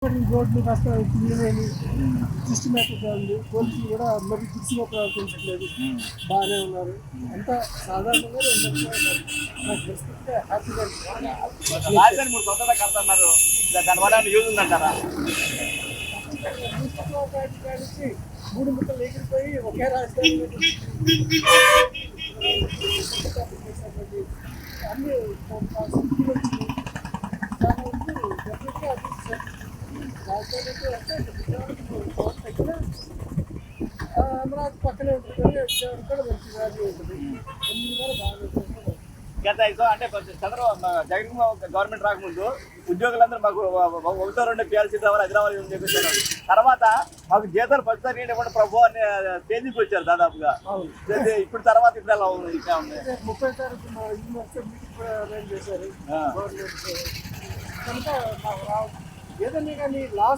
రోడ్లు కాస్త క్లీన్ సిస్టమేటిక్గా ఉంది. పోలీసులు కూడా మరి దిశగా ప్రవర్తించట్లేదు, బాగానే ఉన్నారు. అంతా సాధారణంగా నాకు తెలిసినట్టే హ్యాపీగా రాజధాని మూడు సొంతంగా కడుతున్నారు, దానివల్ల యూజ్ ఉందంటారా? నుంచి 3 ముక్కలు ఎగిరిపోయి ఒకే రాజధాని అన్ని అమరావతి పక్కనే ఉంటుంది కానీ విజయవాడ కూడా మంచి వాల్యూ ఉంటుంది. అన్ని కూడా బాగా గత అంటే జగన్ గవర్నమెంట్ రాకముందు ఉద్యోగులందరూ మాకు ఒకటో రెండు పిఎల్సీ రావాలి, అది రావాలి అని చెప్పేసారు. తర్వాత మాకు జీతాలు పడుతుంది ఇవ్వండి ప్రభు అని స్టేజ్కి వచ్చారు దాదాపుగా. ఇప్పుడు తర్వాత ఇప్పుడు ఎలా ఉంది? ఇంకా ఉంది 30 తారీఖు మా యూనివర్సిటీ మీటింగ్ కూడా అరేంజ్ చేశారు గవర్నమెంట్ కనుక నాకు ఏదన్నా కానీ